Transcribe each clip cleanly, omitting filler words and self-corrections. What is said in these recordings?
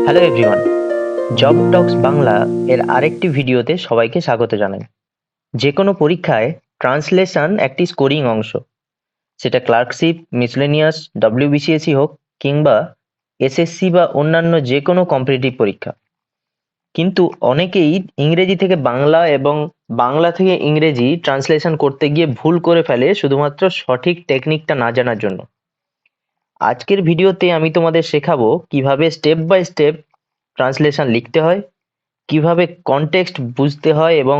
Hello everyone, job টক্স বাংলা এর আরেকটি ভিডিওতে সবাইকে স্বাগত জানাই। যে কোনো পরীক্ষায় ট্রান্সলেশন একটি স্কোরিং অংশ, সেটা ক্লার্কশিপ, মিসলেনিয়াস, ডব্লিউবিসিএসই হোক কিংবা এসএসসি বা অন্যান্য যে কোনো কম্পিটিটিভ পরীক্ষা। কিন্তু অনেকেই ইংরেজি থেকে বাংলা এবং বাংলা থেকে ইংরেজি ট্রান্সলেশন করতে গিয়ে ভুল করে ফেলে শুধুমাত্র সঠিক টেকনিকটা না জানার জন্য। আজকের ভিডিওতে আমি তোমাদের শেখাবো কিভাবে স্টেপ বাই স্টেপ ট্রান্সলেশন লিখতে হয়, কিভাবে কনটেক্সট বুঝতে হয় এবং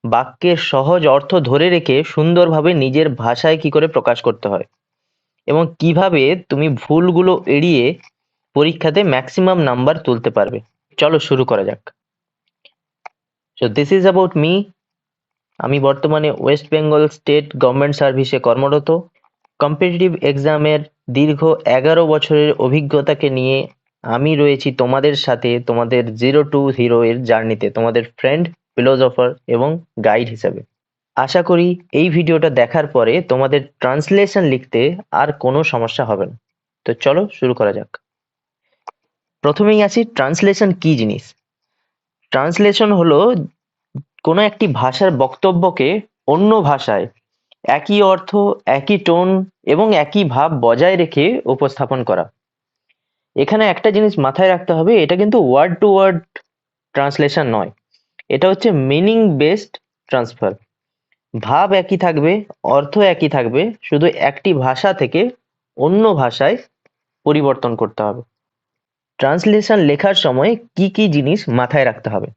বাক্যের সহজ অর্থ ধরে রেখে সুন্দরভাবে নিজের ভাষায় কি করে প্রকাশ করতে হয়, এবং কিভাবে তুমি ভুলগুলো এড়িয়ে পরীক্ষাতে ম্যাক্সিমাম নাম্বার তুলতে পারবে। চলো শুরু করা যাক। So this is about me. আমি বর্তমানে ওয়েস্ট বেঙ্গল স্টেট গভর্নমেন্ট সার্ভিসে কর্মরত। কম্পিটিটিভ এক্সামের দীর্ঘ 11 বছরের অভিজ্ঞতাকে নিয়ে আমি রয়েছি তোমাদের সাথে, তোমাদের 0 to হিরো এর জার্নিতে, তোমাদের ফ্রেন্ড, ফিলোসফার এবং গাইড হিসেবে। আশা করি এই ভিডিওটা দেখার পরে তোমাদের ট্রান্সলেশন লিখতে আর কোনো সমস্যা হবে না। তো চলো শুরু করা যাক। প্রথমেই আসি, ট্রান্সলেশন কি জিনিস। ট্রান্সলেশন হলো কোনো একটি ভাষার বক্তব্যকে অন্য ভাষায় একই অর্থ, একই টোন এবং একই ভাব বজায় রেখে উপস্থাপন করা। এখানে একটা জিনিস মাথায় রাখতে হবে, এটা কিন্তু ওয়ার্ড টু ওয়ার্ড ট্রান্সলেশন নয়, এটা হচ্ছে মিনিং বেসড ট্রান্সফার। ভাব একই থাকবে, অর্থ একই থাকবে, শুধু একটি ভাষা থেকে অন্য ভাষায় পরিবর্তন করতে হবে। ট্রান্সলেশন লেখার সময় কি কি জিনিস মাথায় রাখতে হবে?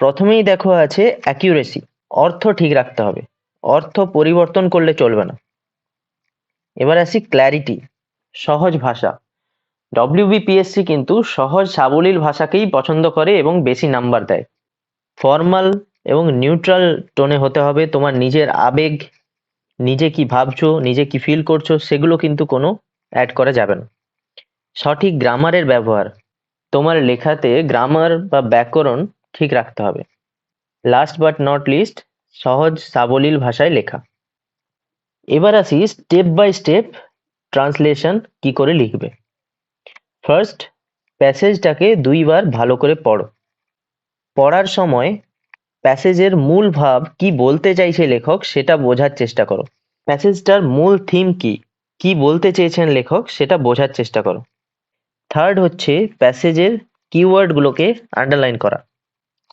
প্রথমেই দেখো আছে অ্যাকিউরেসি, অর্থ ঠিক রাখতে হবে, অর্থ পরিবর্তন করলে চলবে না। এবার আসি ক্ল্যারিটি, সহজ ভাষা। ডব্লিউবিপিএসসি কিন্তু সহজ সাবলীল ভাষাকেই পছন্দ করে এবং বেশি নাম্বার দেয়। ফর্মাল এবং নিউট্রাল টোনে হতে হবে, তোমার নিজের আবেগ, নিজে কি ভাবছো, নিজে কি ফিল করছো, সেগুলো কিন্তু কোনো অ্যাড করা যাবে না। সঠিক গ্রামারের ব্যবহার, তোমার লেখাতে গ্রামার বা ব্যাকরণ ঠিক রাখতে হবে। লাস্ট বাট নট লিস্ট, সহজ সাবলীল ভাষায় লেখা। এবার আসি স্টেপ বাই স্টেপ ট্রান্সলেশন কি করে লিখবে। ফার্স্ট, প্যাসেজটাকে 2 বার ভালো করে পড়ো। পড়ার সময় প্যাসেজের মূল ভাব কি বলতে চাইছে লেখক সেটা বোঝার চেষ্টা করো। প্যাসেজটার মূল থিম কি, কি বলতে চেয়েছেন লেখক সেটা বোঝার চেষ্টা করো। থার্ড হচ্ছে প্যাসেজের কিওয়ার্ডগুলোকে আন্ডারলাইন করা।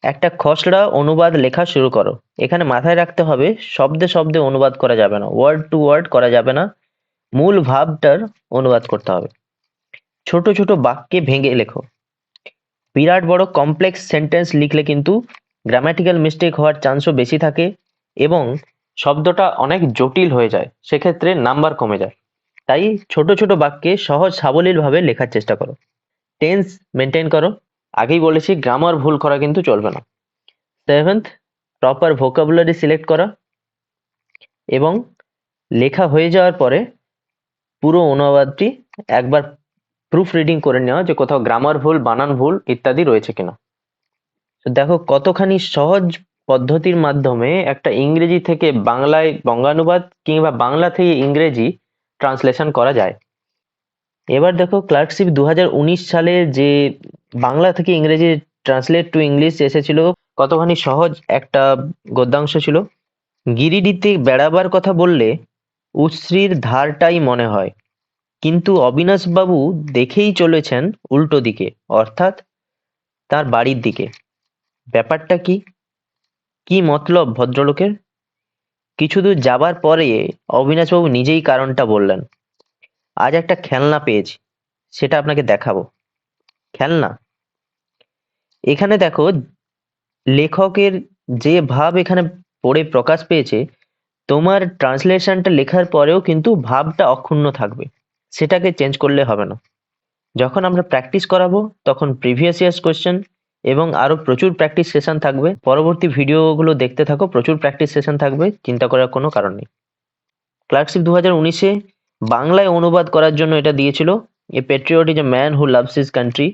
একটা খসড়া অনুবাদ লেখা শুরু করো। এখানে মাথায় রাখতে হবে শব্দে শব্দে অনুবাদ করা যাবে না, ওয়ার্ড টু ওয়ার্ড করা যাবে না, মূল ভাবটার অনুবাদ করতে হবে। ছোট ছোট বাক্যে ভেঙে লেখো। বিরাট বড় কমপ্লেক্স সেন্টেন্স লিখলে কিন্তু গ্রামাটিক্যাল মিস্টেক হওয়ার চান্সও বেশি থাকে এবং শব্দটা অনেক জটিল হয়ে যায়, সেক্ষেত্রে নাম্বার কমে যায়। তাই ছোট ছোট বাক্যে সহজ সাবলীলভাবে লেখার চেষ্টা করো। টেন্স মেনটেন করো, আগেই বলেছি গ্রামার ভুল করা কিন্তু চলবে না। সেভেন্থ, প্রপার ভোকাবুলারি সিলেক্ট করা এবং লেখা হয়ে যাওয়ার পরে পুরো অনুবাদটি একবার প্রুফ রিডিং করে নেওয়া, যে কোথাও গ্রামার ভুল, বানান ভুল ইত্যাদি রয়েছে কিনা। তো দেখো কতখানি সহজ পদ্ধতির মাধ্যমে একটা ইংরেজি থেকে বাংলায় বঙ্গানুবাদ কিংবা বাংলা থেকে ইংরেজি ট্রান্সলেশন করা যায়। এবার দেখো ক্লার্কশিপ 2019 সালে যে বাংলা থেকে ইংরেজি ট্রান্সলেট টু ইংলিশ এসেছিল, কতখানি সহজ একটা গদ্যাংশ ছিল। গিরিডিতে বেড়াবার কথা বললে উশ্রির ধারটাই মনে হয়, কিন্তু অবিনাশবাবু দেখেই চলেছেন উল্টো দিকে, অর্থাৎ তার বাড়ির দিকে। ব্যাপারটা কি, কি মতলব ভদ্রলোকের? কিছুদূর যাবার পরে অবিনাশবাবু নিজেই কারণটা বললেন। আজ একটা খেলনা পেয়েছি, সেটা আপনাকে দেখাবো। খেলনা, এখানে দেখো লেখকের যে ভাব এখানে পড়ে প্রকাশ পেয়েছে, তোমার ট্রান্সলেশনটা লেখার পরেও কিন্তু ভাবটা অক্ষুণ্ণ থাকবে, সেটাকে চেঞ্জ করলে হবে না। যখন আমরা প্র্যাকটিস করাবো তখন প্রিভিয়াস ইয়ার্স কোয়েশ্চেন এবং আরো প্রচুর প্র্যাকটিস সেশন থাকবে। পরবর্তী ভিডিওগুলো দেখতে থাকো, প্রচুর প্র্যাকটিস সেশন থাকবে, চিন্তা করার কোনো কারণ নেই। ক্লার্কশিপ 2019-এ বাংলায় অনুবাদ করার জন্য এটা দিয়েছিল, এ Patriot is a man who loves his country.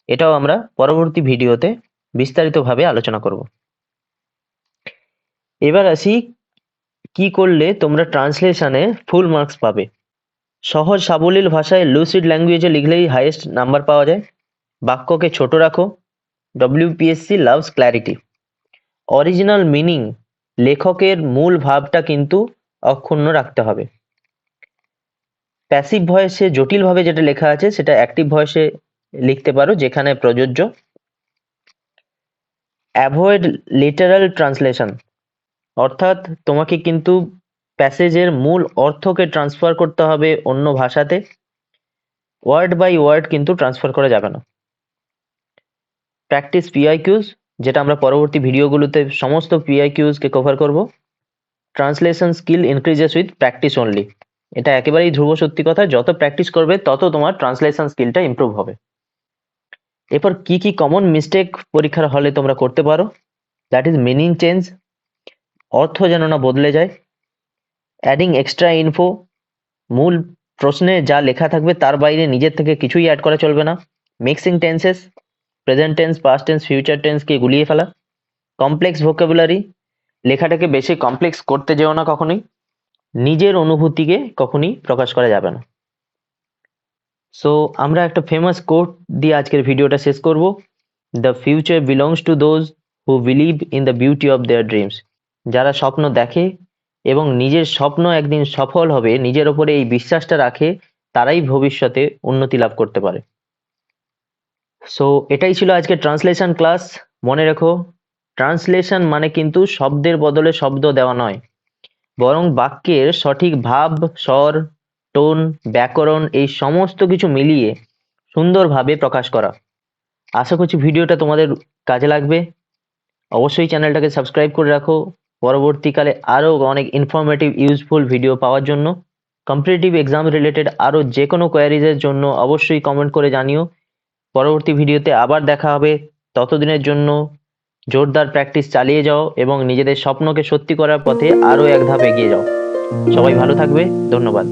এটাও আমরা পরবর্তী ভিডিওতে বিস্তারিতভাবে আলোচনা করব। এবার আসি কি করলে তোমরা ট্রান্সলেশনে ফুল মার্কস পাবে। সহজ সাবলীল ভাষায় লুসিড ল্যাঙ্গুয়েজে লিখলেই হাইয়েস্ট নাম্বার পাওয়া যায়। বাক্যকে ছোট রাখো। WPSC loves clarity. Original meaning, লেখকের মূল ভাবটা কিন্তু অক্ষুণ্ণ রাখতে হবে। প্যাসিভ ভয়েসে জটিলভাবে যেটা লেখা আছে সেটা অ্যাক্টিভ ভয়েসে লিখতে পারো যেখানে প্রযোজ্য। অ্যাভয়েড লিটারাল ট্রান্সলেশন, অর্থাৎ তোমাকে কিন্তু প্যাসেজের মূল অর্থকে ট্রান্সফার করতে হবে অন্য ভাষাতে। ওয়ার্ড বাই ওয়ার্ড কিন্তু ট্রান্সফার করা যাবে না। প্র্যাকটিস পিআইকিউজ, যেটা আমরা পরবর্তী ভিডিওগুলোতে সমস্ত পিআইকিউজকে কভার করব। Translation skill increases with practice only, এটা একেবারেই ধ্রুব সত্যি কথা, যত প্র্যাকটিস করবে তত তোমার ট্রান্সলেশন স্কিলটা ইমপ্রুভ হবে। এরপর কি কি কমন মিস্টেক পরীক্ষার হলে তোমরা করতে পারো, দ্যাট ইজ মিনিং চেঞ্জ, অর্থ যেন না বদলে যায়। অ্যাডিং এক্সট্রা ইনফো, মূল প্রশ্নে যা লেখা থাকবে তার বাইরে নিজের থেকে কিছুই অ্যাড করা চলবে না। Mixing tenses, present tense, past tense, future টেন্সকে গুলিয়ে ফেলা। কমপ্লেক্স ভোকাবুলারি, লেখাটাকে বেশি কমপ্লেক্স করতে যেও না কখনোই। নিজের অনুভূতিকে কখনই প্রকাশ করা যাবে না। সো আমরা একটা ফেমাস কোট দিয়ে আজকের ভিডিওটা শেষ করব। The future belongs to those who believe in the beauty of their dreams. যারা স্বপ্ন দেখে এবং নিজের স্বপ্ন একদিন সফল হবে, নিজের ওপরে এই বিশ্বাসটা রাখে, তারাই ভবিষ্যতে উন্নতি লাভ করতে পারে। সো এটাই ছিল আজকে ট্রান্সলেশন ক্লাস। মনে রেখো, ট্রান্সলেশন মানে কিন্তু শব্দের বদলে শব্দ দেওয়া নয়, বরং বাক্যের সঠিক ভাব, স্বর, টোন, ব্যাকরণ এই সমস্ত কিছু মিলিয়ে সুন্দরভাবে প্রকাশ করা। আশা করছি ভিডিওটা তোমাদের কাজে লাগবে। অবশ্যই চ্যানেলটাকে সাবস্ক্রাইব করে রাখো পরবর্তীকালে আরও অনেক ইনফরমেটিভ ইউজফুল ভিডিও পাওয়ার জন্য। কম্পিটিটিভ এক্সাম রিলেটেড আরও যে কোনো কোয়ারিজের জন্য অবশ্যই কমেন্ট করে জানিও। পরবর্তী ভিডিওতে আবার দেখা হবে। ততদিনের জন্য জোরদার প্র্যাকটিস চালিয়ে যাও এবং নিজেদের স্বপ্নকে সত্যি করার পথে আরও এক ধাপ এগিয়ে যাও। সবাই ভালো থাকবে, ধন্যবাদ।